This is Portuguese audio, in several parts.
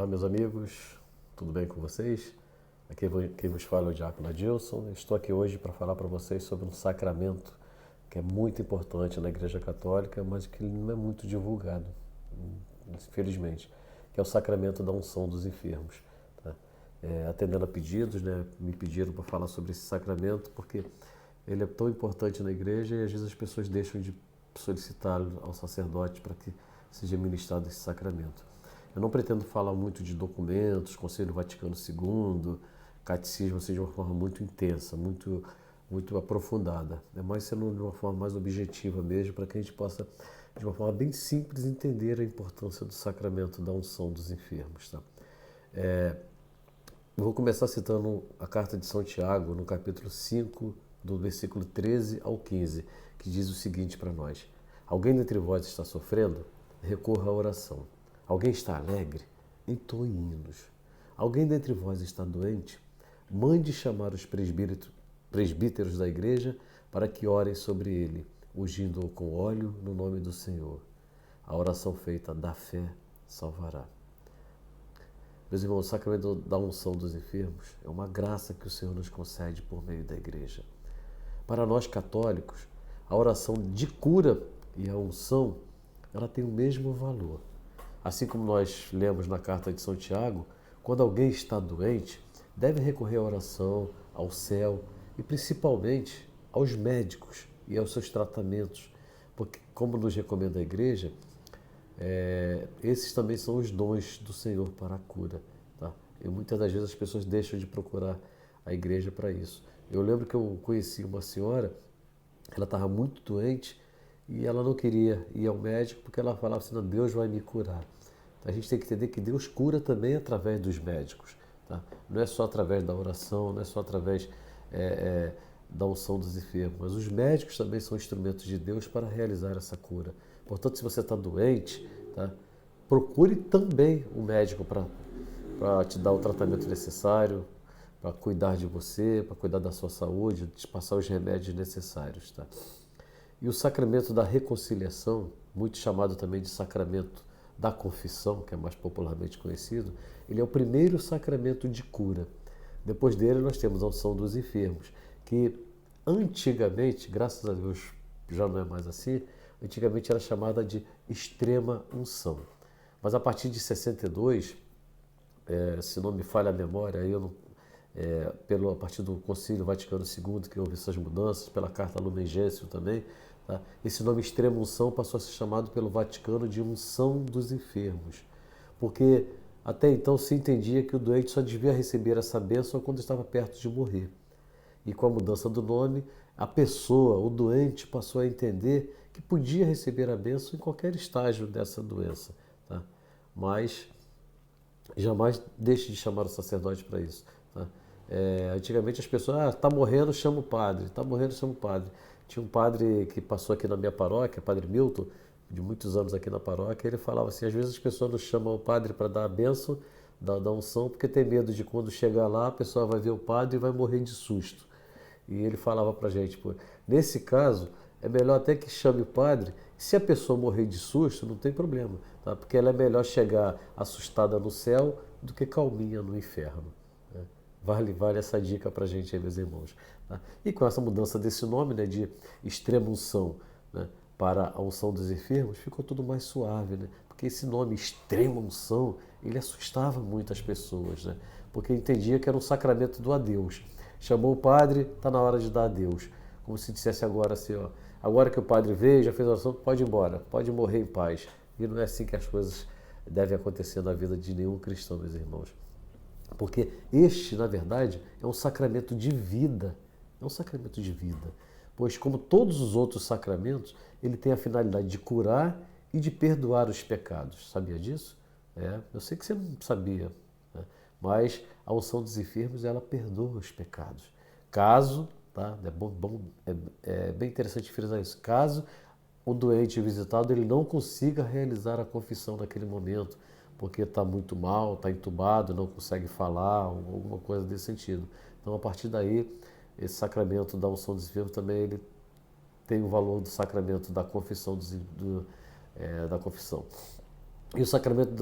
Olá, meus amigos, tudo bem com vocês? Aqui quem vos fala é o Diácono Adilson. Estou aqui hoje para falar para vocês sobre um sacramento que é muito importante na Igreja Católica, mas que não é muito divulgado, infelizmente, que é o sacramento da unção dos enfermos. Tá? Atendendo a pedidos, né, me pediram para falar sobre esse sacramento porque ele é tão importante na Igreja e às vezes as pessoas deixam de solicitá-lo ao sacerdote para que seja ministrado esse sacramento. Eu não pretendo falar muito de documentos, Conselho Vaticano II, catecismo, assim, de uma forma muito intensa, muito aprofundada. É mais sendo de uma forma mais objetiva mesmo, para que a gente possa, de uma forma bem simples, entender a importância do sacramento da unção dos enfermos. Tá? Eu vou começar citando a carta de São Tiago, no capítulo 5, do versículo 13 ao 15, que diz o seguinte para nós: Alguém dentre vós está sofrendo? Recorra à oração. Alguém está alegre? Entoe hinos. Alguém dentre vós está doente? Mande chamar os presbíteros da igreja para que orem sobre ele, ungindo-o com óleo no nome do Senhor. A oração feita da fé salvará. Meus irmãos, o sacramento da unção dos enfermos é uma graça que o Senhor nos concede por meio da igreja. Para nós católicos, a oração de cura e a unção, ela tem o mesmo valor. Assim como nós lemos na carta de São Tiago, quando alguém está doente, deve recorrer à oração, ao céu e principalmente aos médicos e aos seus tratamentos, porque, como nos recomenda a Igreja, esses também são os dons do Senhor para a cura. Tá? E muitas das vezes as pessoas deixam de procurar a Igreja para isso. Eu lembro que eu conheci uma senhora, ela estava muito doente e ela não queria ir ao médico porque ela falava assim: não, Deus vai me curar. Então, a gente tem que entender que Deus cura também através dos médicos. Tá? Não é só através da oração, não é só através da unção dos enfermos, mas os médicos também são instrumentos de Deus para realizar essa cura. Portanto, se você está doente, tá? Procure também um médico para te dar o tratamento necessário, para cuidar de você, para cuidar da sua saúde, te passar os remédios necessários. Tá? E o sacramento da reconciliação, muito chamado também de sacramento da confissão, que é mais popularmente conhecido, ele é o primeiro sacramento de cura. Depois dele nós temos a unção dos enfermos, que antigamente, graças a Deus já não é mais assim, antigamente era chamada de extrema unção. Mas a partir de 62, se não me falha a memória, a partir do Concílio Vaticano II, que houve essas mudanças, pela Carta Lumen Gentium também, tá? Esse nome extrema unção passou a ser chamado pelo Vaticano de unção dos enfermos, porque até então se entendia que o doente só devia receber essa bênção quando estava perto de morrer. E com a mudança do nome, a pessoa, o doente, passou a entender que podia receber a bênção em qualquer estágio dessa doença. Tá? Mas jamais deixe de chamar o sacerdote para isso. Tá? Antigamente as pessoas, está morrendo, chama o padre, está morrendo, chama o padre. Tinha um padre que passou aqui na minha paróquia, padre Milton, de muitos anos aqui na paróquia, ele falava assim: às vezes as pessoas não chamam o padre para dar a bênção, da unção, porque tem medo de quando chegar lá a pessoa vai ver o padre e vai morrer de susto. E ele falava pra gente: pô, nesse caso, é melhor até que chame o padre. Se a pessoa morrer de susto, não tem problema, tá? Porque ela é melhor chegar assustada no céu do que calminha no inferno. Né? Vale essa dica pra gente aí, meus irmãos. Tá? E com essa mudança desse nome, né, de extrema unção, né, para a unção dos enfermos, ficou tudo mais suave, né? Porque esse nome extrema unção, ele assustava muito as pessoas, né? Porque entendia que era um sacramento do adeus. Chamou o padre, está na hora de dar adeus. Como se dissesse agora assim, ó, agora que o padre veio, já fez a oração, pode ir embora, pode morrer em paz. E não é assim que as coisas devem acontecer na vida de nenhum cristão, meus irmãos. Porque este, na verdade, é um sacramento de vida. É um sacramento de vida. Pois, como todos os outros sacramentos, ele tem a finalidade de curar e de perdoar os pecados. Sabia disso? Eu sei que você não sabia, né? Mas a unção dos enfermos, ela perdoa os pecados. Caso, tá? É bem interessante frisar isso, caso o doente visitado ele não consiga realizar a confissão naquele momento, porque está muito mal, está entubado, não consegue falar, ou alguma coisa desse sentido. Então, a partir daí, esse sacramento da unção dos enfermos também ele tem o valor do sacramento da confissão, da confissão. E o sacramento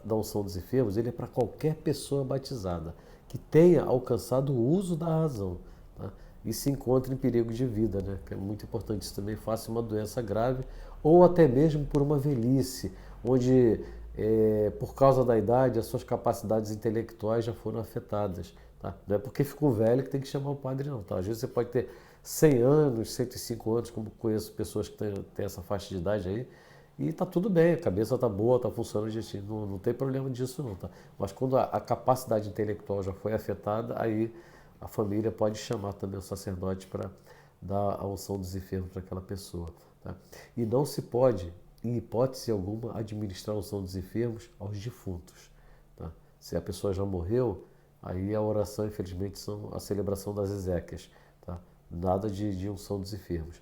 da unção dos enfermos, ele é para qualquer pessoa batizada que tenha alcançado o uso da razão, tá? E se encontra em perigo de vida, né? Que é muito importante isso também, faça uma doença grave ou até mesmo por uma velhice, onde por causa da idade as suas capacidades intelectuais já foram afetadas, tá? Não é porque ficou velho que tem que chamar o padre não, tá? Às vezes você pode ter 100 anos, 105 anos, como conheço pessoas que têm essa faixa de idade aí, e tá tudo bem, a cabeça tá boa, tá funcionando direitinho, não tem problema disso não, tá? Mas quando a capacidade intelectual já foi afetada, aí a família pode chamar também o sacerdote para dar a unção dos enfermos para aquela pessoa, tá? E não se pode, em hipótese alguma, administrar a unção dos enfermos aos defuntos, tá? Se a pessoa já morreu, aí a oração, infelizmente, são a celebração das exéquias, tá? Nada de unção dos enfermos.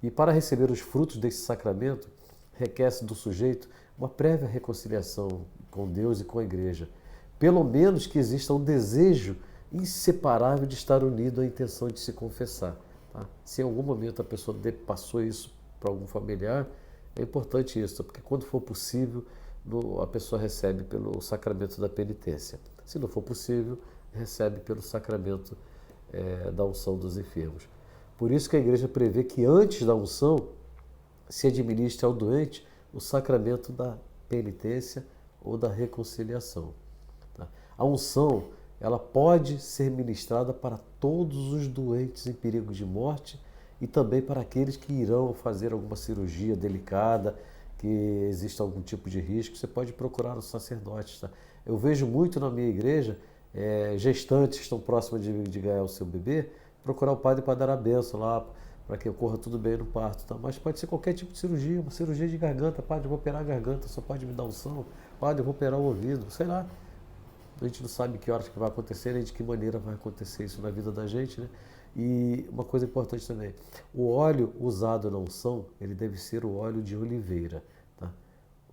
E para receber os frutos desse sacramento, requer-se do sujeito uma prévia reconciliação com Deus e com a igreja. Pelo menos que exista um desejo inseparável de estar unido à intenção de se confessar. Tá? Se em algum momento a pessoa passou isso para algum familiar, é importante isso, porque quando for possível, a pessoa recebe pelo sacramento da penitência. Se não for possível, recebe pelo sacramento da unção dos enfermos. Por isso que a igreja prevê que antes da unção se administra ao doente o sacramento da penitência ou da reconciliação. Tá? A unção, ela pode ser ministrada para todos os doentes em perigo de morte e também para aqueles que irão fazer alguma cirurgia delicada, que exista algum tipo de risco. Você pode procurar os sacerdotes. Tá? Eu vejo muito na minha igreja gestantes que estão próximas de ganhar o seu bebê, procurar o padre para dar a bênção lá, para que ocorra tudo bem no parto. Tá? Mas pode ser qualquer tipo de cirurgia, uma cirurgia de garganta, padre, eu vou operar a garganta, só pode me dar unção, padre, eu vou operar o ouvido, sei lá. A gente não sabe que horas que vai acontecer, nem de que maneira vai acontecer isso na vida da gente, né? E uma coisa importante também, o óleo usado na unção, ele deve ser o óleo de oliveira, tá?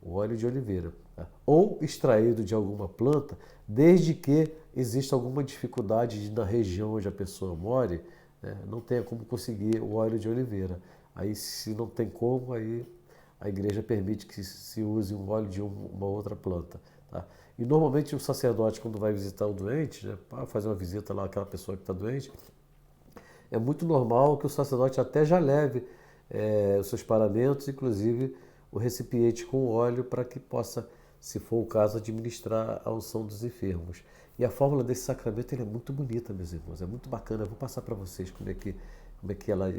O óleo de oliveira, tá? Ou extraído de alguma planta, desde que exista alguma dificuldade na região onde a pessoa mora, né? Não tenha como conseguir o óleo de oliveira. Aí, se não tem como, aí a igreja permite que se use um óleo de uma outra planta. Tá? E normalmente o sacerdote, quando vai visitar o doente, né, para fazer uma visita lá àquela pessoa que está doente, é muito normal que o sacerdote até já leve os seus paramentos, inclusive o recipiente com óleo, para que possa, se for o caso, administrar a unção dos enfermos. E a fórmula desse sacramento é muito bonita, meus irmãos, é muito bacana. Eu vou passar para vocês como é que ela,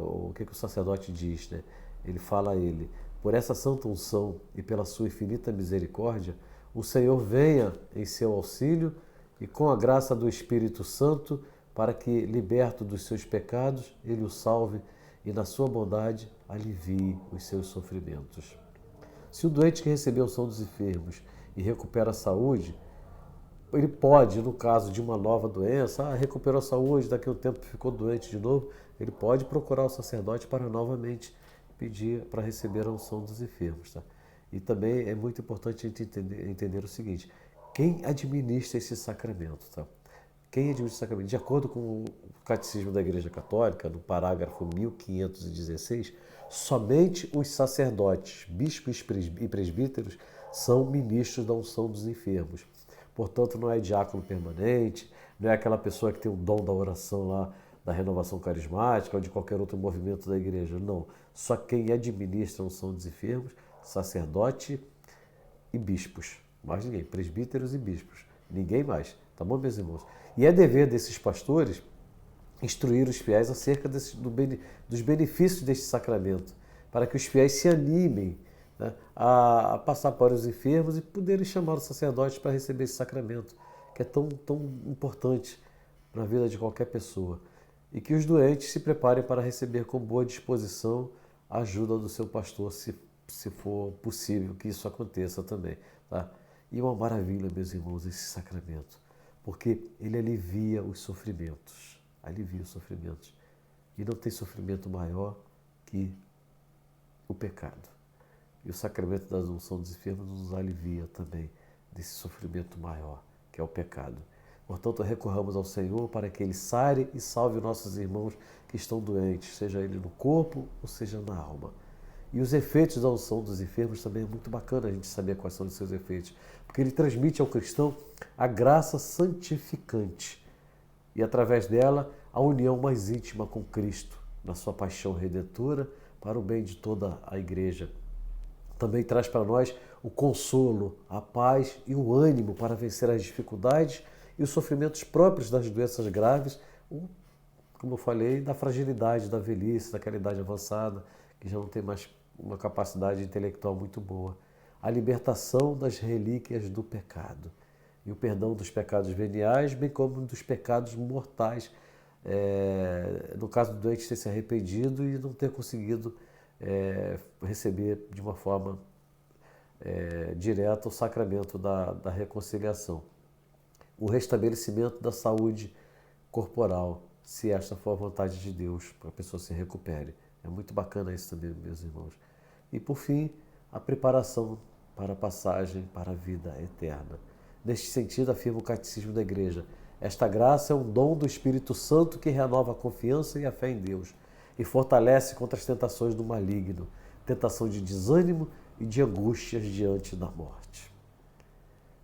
o que o sacerdote diz, né? Ele fala a ele: por essa santa unção e pela sua infinita misericórdia, o Senhor venha em seu auxílio e com a graça do Espírito Santo, para que, liberto dos seus pecados, ele o salve e, na sua bondade, alivie os seus sofrimentos. Se o doente que recebeu a unção dos enfermos e recupera a saúde, ele pode, no caso de uma nova doença, recuperou a saúde, daqui a um tempo ficou doente de novo, ele pode procurar o sacerdote para novamente pedir para receber a unção dos enfermos. Tá? E também é muito importante a gente entender o seguinte: quem administra esse sacramento? Tá? Quem administra esse sacramento? De acordo com o Catecismo da Igreja Católica, no parágrafo 1516, somente os sacerdotes, bispos e presbíteros são ministros da unção dos enfermos. Portanto, não é diácono permanente, não é aquela pessoa que tem o dom da oração lá, da renovação carismática ou de qualquer outro movimento da igreja. Não. Só quem administra a unção dos enfermos, sacerdote e bispos. Mais ninguém. Presbíteros e bispos. Ninguém mais. Tá bom, meus irmãos? E é dever desses pastores instruir os fiéis acerca dos benefícios deste sacramento, para que os fiéis se animem, né, a passar para os enfermos e poderem chamar os sacerdotes para receber esse sacramento, que é tão importante na vida de qualquer pessoa. E que os doentes se preparem para receber com boa disposição a ajuda do seu pastor, se for possível que isso aconteça também. Tá? E uma maravilha, meus irmãos, esse sacramento, porque ele alivia os sofrimentos. Alivia os sofrimentos. E não tem sofrimento maior que o pecado. E o sacramento da unção dos enfermos nos alivia também desse sofrimento maior, que é o pecado. Portanto, recorramos ao Senhor para que Ele sare e salve nossos irmãos que estão doentes, seja ele no corpo ou seja na alma. E os efeitos da unção dos enfermos também é muito bacana a gente saber quais são os seus efeitos, porque ele transmite ao cristão a graça santificante e, através dela, a união mais íntima com Cristo, na sua paixão redentora, para o bem de toda a igreja. Também traz para nós o consolo, a paz e o ânimo para vencer as dificuldades e os sofrimentos próprios das doenças graves, como eu falei, da fragilidade, da velhice, daquela idade avançada, que já não tem mais uma capacidade intelectual muito boa. A libertação das relíquias do pecado e o perdão dos pecados veniais, bem como dos pecados mortais, no caso do doente ter se arrependido e não ter conseguido receber de uma forma direta o sacramento da reconciliação. O restabelecimento da saúde corporal, se esta for a vontade de Deus, para a pessoa se recupere. É muito bacana isso também, meus irmãos. E, por fim, a preparação para a passagem para a vida eterna. Neste sentido, afirma o Catecismo da Igreja, esta graça é um dom do Espírito Santo que renova a confiança e a fé em Deus e fortalece contra as tentações do maligno, tentação de desânimo e de angústias diante da morte.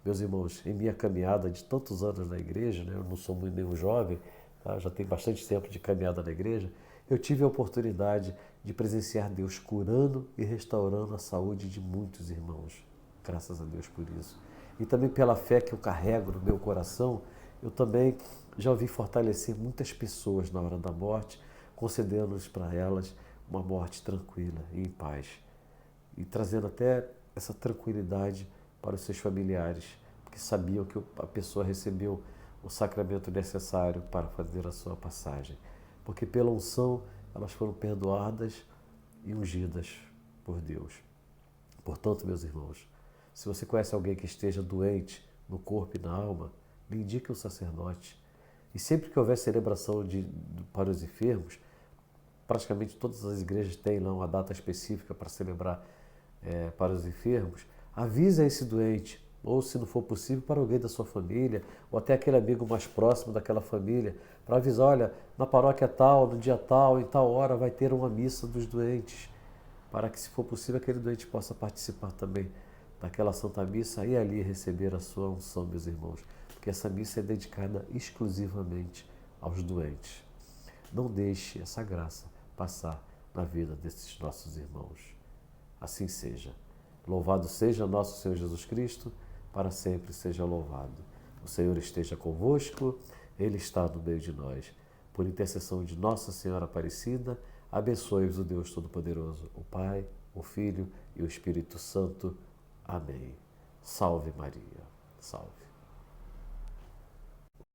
Meus irmãos, em minha caminhada de tantos anos na igreja, eu não sou muito nenhum jovem, tá? Já tenho bastante tempo de caminhada na igreja, eu tive a oportunidade de presenciar Deus curando e restaurando a saúde de muitos irmãos. Graças a Deus por isso. E também pela fé que eu carrego no meu coração, eu também já ouvi fortalecer muitas pessoas na hora da morte, concedendo-lhes para elas uma morte tranquila e em paz. E trazendo até essa tranquilidade para os seus familiares, porque sabiam que a pessoa recebeu o sacramento necessário para fazer a sua passagem. Porque pela unção elas foram perdoadas e ungidas por Deus. Portanto, meus irmãos, se você conhece alguém que esteja doente no corpo e na alma, me indique um sacerdote. E sempre que houver celebração para os enfermos, praticamente todas as igrejas têm lá uma data específica para celebrar para os enfermos, avise a esse doente, ou se não for possível, para alguém da sua família, ou até aquele amigo mais próximo daquela família, para avisar, olha, na paróquia tal, no dia tal, em tal hora vai ter uma missa dos doentes, para que, se for possível, aquele doente possa participar também daquela Santa Missa e ali receber a sua unção, meus irmãos, porque essa missa é dedicada exclusivamente aos doentes. Não deixe essa graça passar na vida desses nossos irmãos. Assim seja. Louvado seja nosso Senhor Jesus Cristo, para sempre seja louvado. O Senhor esteja convosco, Ele está no meio de nós. Por intercessão de Nossa Senhora Aparecida, abençoe-vos o Deus Todo-Poderoso, o Pai, o Filho e o Espírito Santo. Amém. Salve Maria. Salve.